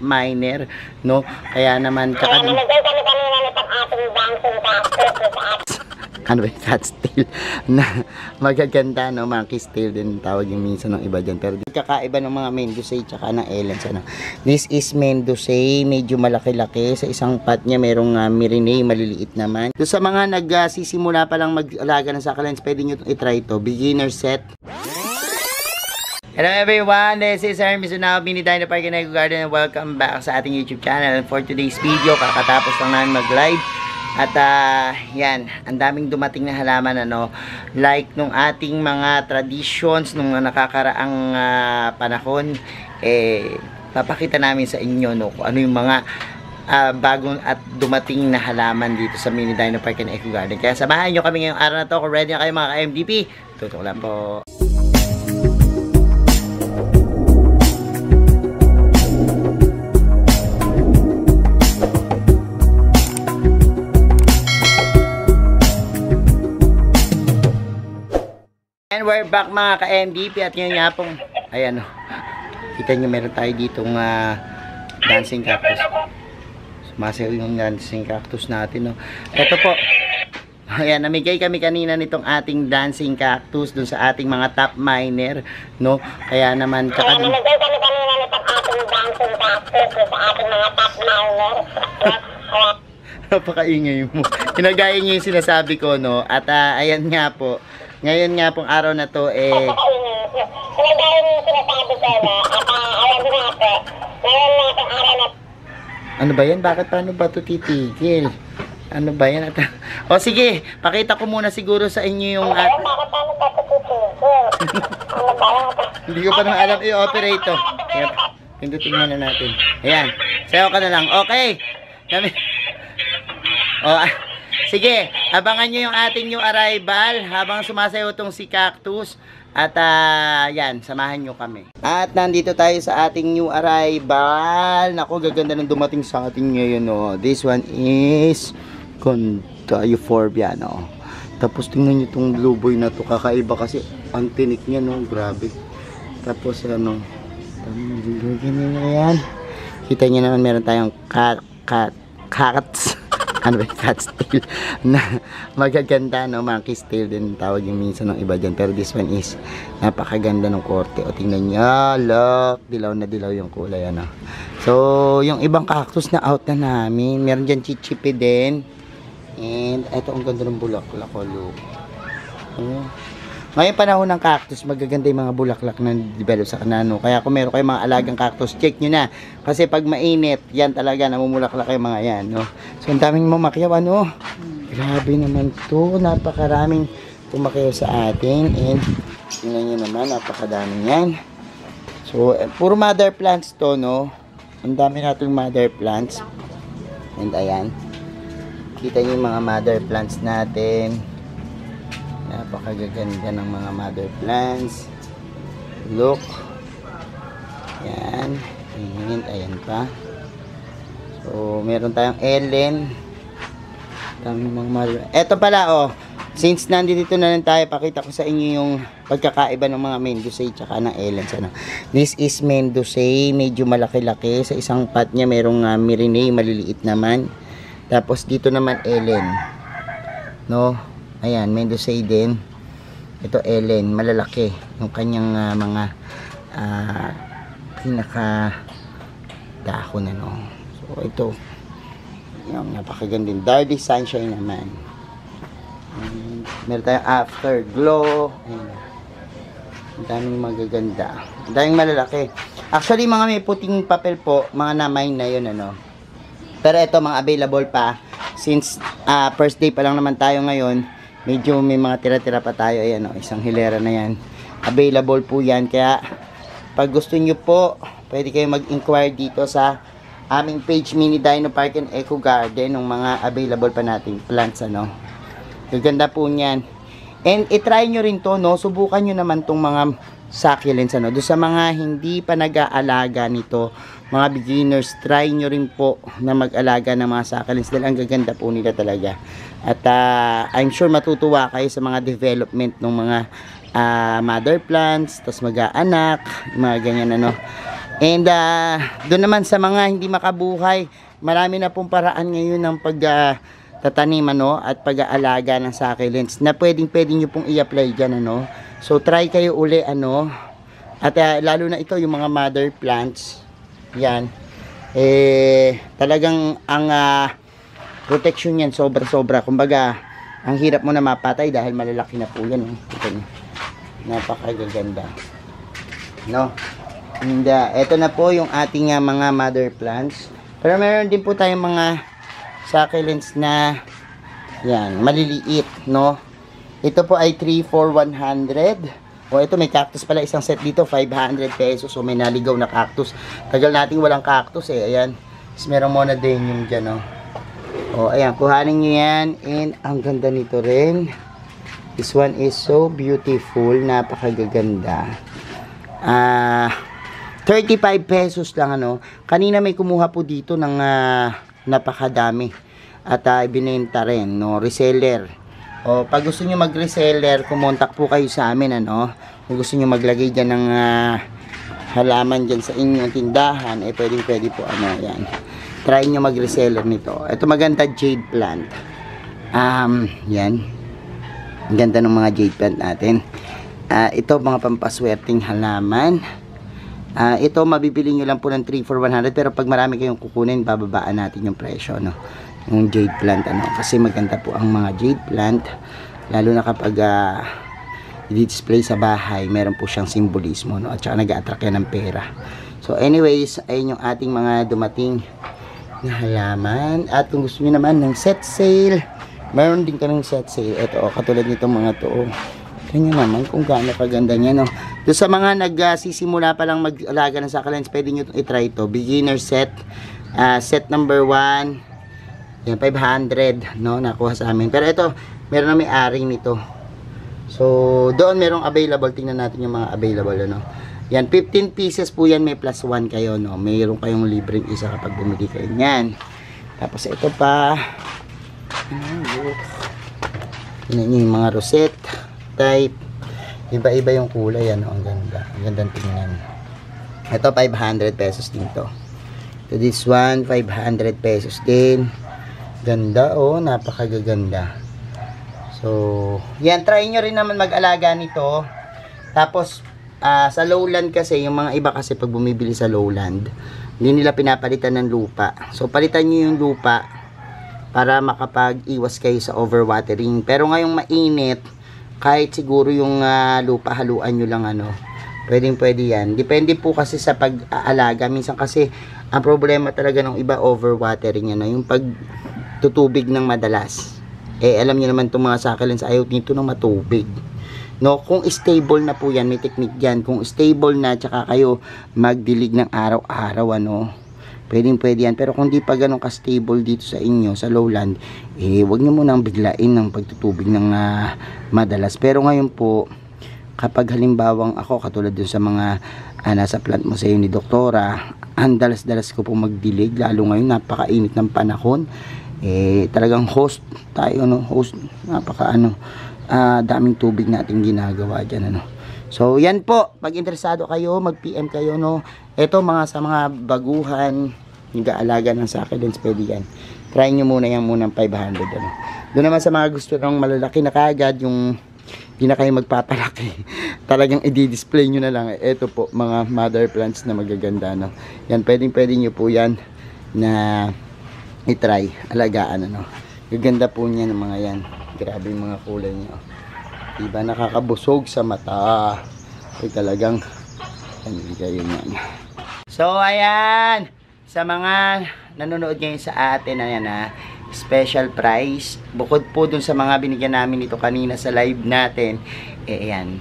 minor, no? Kaya naman, tsaka din, ano ba yung cat's tail na magaganda, no? Monkey's tail din tawag yung minsan ng iba dyan, pero kakaiba ng mga Mendoza tsaka ng Ellens, ano? This is Mendoza, medyo malaki-laki. Sa isang pot niya merong Myrinay, maliliit naman. So sa mga nagsisimula pa lang mag-alaga ng succulents, pwede nyo i-try ito, beginner set. Hello everyone, this is Hermes Unao, Mini Dino Park in Eco Garden, and welcome back sa ating YouTube channel. And for today's video, kakatapos lang namin mag-live. At yan, ang daming dumating na halaman, ano, like nung ating mga traditions nung nakakaraang panahon, papakita namin sa inyo, no, kung ano yung mga bagong at dumating na halaman dito sa Mini Dino Park in Eco Garden. Kaya samahan nyo kami ngayong araw na to. Kung ready na kayo mga ka-MDP, tutok lang po. And we're back mga ka-MDP, at ngayon nga pong, ayan, kita nyo meron tayo ditong dancing cactus. Sumasayaw yung dancing cactus natin, no? Ito po, ayan, namigay kami kanina nitong ating dancing cactus dun sa ating mga top miner, no? Kaya naman, tsaka din, namigay kami kanina nitong ating dancing cactus dun sa ating mga top miner. Napakaingay mo. Kinagaya nyo yung sinasabi ko, no? At ayan nga po, ngayon nga pong araw na to, ano ba yan? Bakit paano ba ito titigil? Ano ba yan? O sige, pakita ko muna siguro sa inyo yung hindi ko pa naman alam i-operate to. Pindutin muna natin. Ayan, sayo ka na lang. Okay. Sige, abangan nyo yung ating new arrival habang sumasayaw tong si Cactus. At yan, samahan nyo kami. At nandito tayo sa ating new arrival. Naku, gaganda ng dumating sa ating ngayon, no? This one is Conda Euphorbia, no? Tapos tingnan nyo itong blue boy na to. Kakaiba kasi ang tinik niya, no? Grabe. Tapos ano, yan. Kita nyo naman meron tayong cats. Ano ba yung cat's tail na magaganda, no? Monkey's tail din tawag yung minsan ng iba dyan, pero this one is napakaganda ng korte. O tingnan nyo, look, dilaw na dilaw yung kulay, ano. So yung ibang cactus na out na namin, meron dyan chichipi din, and ito ang ganda ng bulaklak, look. Ngayon panahon ng cactus, magaganda yung mga bulaklak na develop sa kanano. Kaya kung meron kayong mga alagang cactus, check nyo na. Kasi pag mainit, yan talaga, namumulaklak yung mga yan, no? So, ang daming mamakyaw, ano? Grabe naman to. Napakaraming tumakyaw sa atin. And, tingnan nyo naman, napakadaming yan. So, puro mother plants to, no? Ang dami natin mother plants. And, ayan. Kita nyo yung mga mother plants natin. Napakagaganda ng mga mother plants. Look. Yan. Ayan pa. So, meron tayong Ellen. Daming mga mother. Eto pala, oh. Since nandito na lang tayo, pakita ko sa inyo yung pagkakaiba ng mga Mendoza tsaka ng Ellen. Ano? This is Mendoza. Medyo malaki-laki. Sa isang pot niya, merong Myrinay, maliliit naman. Tapos, dito naman Ellen. No? Ayan, Mendoza din. Ito Ellen, malalaki yung kanyang mga pinaka dahon, ano. So ito yung napakagandang Dardy Sunshine naman. Meron tayong Afterglow. Ayan. Ang daming magaganda. Ang daming malalaki. Actually, mga may puting papel po, mga na-mine na yun, ano. Pero ito, mga available pa. Since first day pa lang naman tayo ngayon, medyo may mga tira-tira pa tayo. Ayan, oh, isang hilera na yan. Available po yan. Kaya, pag gusto nyo po, pwede kayo mag-inquire dito sa aming page Mini Dino Park and Eco Garden ng mga available pa nating plants, ano. Gaganda po niyan. And, itry nyo rin to, no. Subukan nyo naman tong mga succulents, ano. Doon sa mga hindi pa nag-aalaga nito, mga beginners, try nyo rin po na mag-alaga ng mga succulents dahil ang gaganda po nila talaga. At I'm sure matutuwa kayo sa mga development ng mga mother plants, tapos mag-aanak, mga ganyan, ano. And doon naman sa mga hindi makabuhay, marami na pong paraan ngayon ng tatanim ano, at pag-aalaga ng succulents na pwedeng nyo pong i-apply dyan ano. So try kayo uli ano, at lalo na ito yung mga mother plants yan, talagang ang protection yan sobra, kumbaga ang hirap mo na mapatay dahil malalaki na po yan ito, napakagaganda no. And ito na po yung ating mga mother plants, pero meron din po tayong mga succulents na yan, maliliit no. Ito po ay 3 for 100. O ito may cactus pala, isang set dito 500 pesos. So may naligaw na cactus, tagal nating walang cactus ayan. Tapos meron monadenium dyan no. O ayan, kuhanin nyo yan, and ang ganda nito rin. This one is so beautiful, napakagaganda. 35 pesos lang ano. Kanina may kumuha po dito ng napakadami at ibinenta rin no, reseller. O pag gusto niyo mag-reseller, kumontak po kayo sa amin ano. Kung gusto niyo maglagay diyan ng halaman diyan sa inyong tindahan, pwede po ano yan. Try niyo mag-reseller nito. Ito maganda, jade plant. Yan. Ang ganda ng mga jade plant natin. Ito mga pampaswerteng halaman. Ito mabibili nyo lang po ng 3 for 100, pero pag marami kayong kukunin, bababaan natin yung presyo no. Yung jade plant ano, kasi maganda po ang mga jade plant, lalo na kapag i-display sa bahay, meron po siyang simbolismo no, at saka nag-a-attract yan ng pera. So anyways, ayun yung ating mga dumating na halaman. At kung gusto niyo naman ng set sale, meron din kaming set sale. Ito katulad nitong mga to, kanya naman kung gaano kaganda niya no. Doon sa mga nagsisimula pa lang mag-alaga ng succulents, pwede nyo i-try ito. Beginner set, set number 1, yan, 500 no, nakuha sa amin. Pero ito, meron na may-ari nito. So doon merong available. Tingnan natin yung mga available ano. Yan, 15 pieces po yan, may plus 1 kayo no. Mayroon kayong libreng isa kapag bumili kayo niyan. Tapos ito pa, yan yung mga rosette type. Iba-iba yung kulay ano, ang ganda. Ang ganda tingnan. Ito 500 pesos din to. So this one 500 pesos din. Ganda oh, napakagaganda. So, yan, try nyo rin naman mag-alaga nito. Tapos sa lowland kasi, yung mga iba kasi pag bumibili sa lowland, hindi nila pinapalitan ng lupa. So palitan nyo yung lupa para makapag-iwas kayo sa overwatering. Pero ngayong mainit, kahit siguro yung lupa haluan nyo lang ano, pwede yan. Depende po kasi sa pag-aalaga. Minsan kasi ang problema talaga ng iba, overwatering ano, yung pagtutubig ng madalas. Alam niyo naman itong mga succulents, ayaw nito ng matubig no. Kung stable na po yan, may technique yan. Kung stable na, tsaka kayo magdilig ng araw-araw ano, pwede yan. Pero kung di pa ganun ka-stable dito sa inyo, sa lowland, wag nyo munang biglain ng pagtutubig ng madalas. Pero ngayon po, kapag halimbawang ako, katulad dun sa mga nasa plant mo sa ni Doktora, ang dalas-dalas ko po magdilig, lalo ngayon, napakainit ng panahon. Talagang host tayo, no? Host, daming tubig natin ginagawa dyan, ano? So, yan po. Pag interesado kayo, mag-PM kayo, no? Ito, sa mga baguhan, nag-aalaga ng succulents, pwede yan. Try nyo muna yan muna ng 500, ano? Doon naman sa mga gusto ng malalaki na kagad, yung hindi na kayo magpapalaki, talagang i-display nyo na lang. Ito po, mga mother plants na magaganda, no? Yan, pwede nyo po yan na i-try, alagaan, ano? Gaganda po niya ng mga yan. Grabe yung mga kulay niya. Diba, nakakabusog sa mata. Talagang kayo yan. So ayan, sa mga nanonood ngayon sa atin, ayan special price, bukod po dun sa mga binigyan namin ito kanina sa live natin, ayan,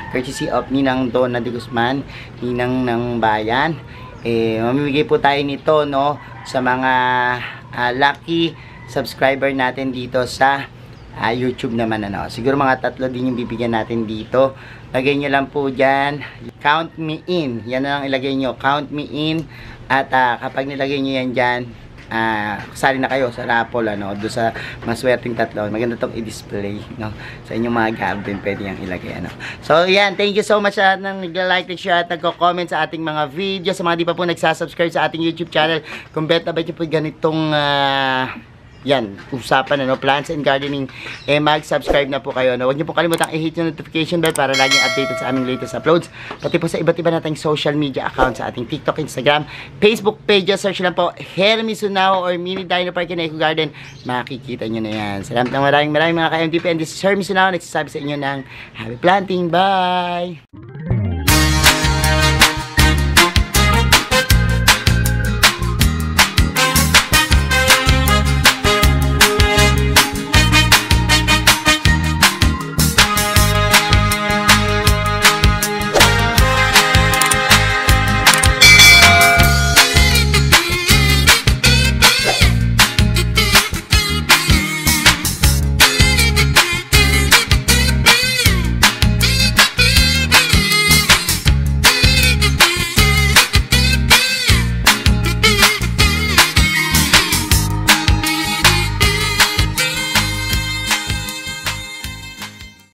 courtesy of Ninang Donna de Guzman, Ninang ng Bayan, mamimigay po tayo nito no, sa mga lucky subscriber natin dito sa YouTube naman, ano. Siguro mga 3 din yung bibigyan natin dito. Lagay nyo lang po dyan, count me in. Yan na lang ilagay nyo, count me in. At kapag nilagay nyo yan dyan, kasali na kayo sa raffle, ano, doon sa maswerteng tatlo. Maganda tong i-display, no, sa inyong mga garden, pwede yung ilagay, ano. So, yan, thank you so much sa nang nag-like, nag-share, at nagko-comment sa ating mga video. Sa mga di pa po nagsasubscribe sa ating YouTube channel, kung bet na ba ito po ganitong yan, usapan, ano, plants and gardening, mag-subscribe na po kayo, no? Huwag niyo po kalimutang i-hit yung notification bell para laging updated sa aming latest uploads, pati po sa iba't iba nating social media accounts, sa ating TikTok, Instagram, Facebook pages. Search lang po Hermy Sunao or Mini Dino Park in Eco Garden, makikita nyo na yan. Salamat ng maraming mga ka-MDP, and this is Hermy Sunao, nagsasabi sa inyo ng happy planting. Bye!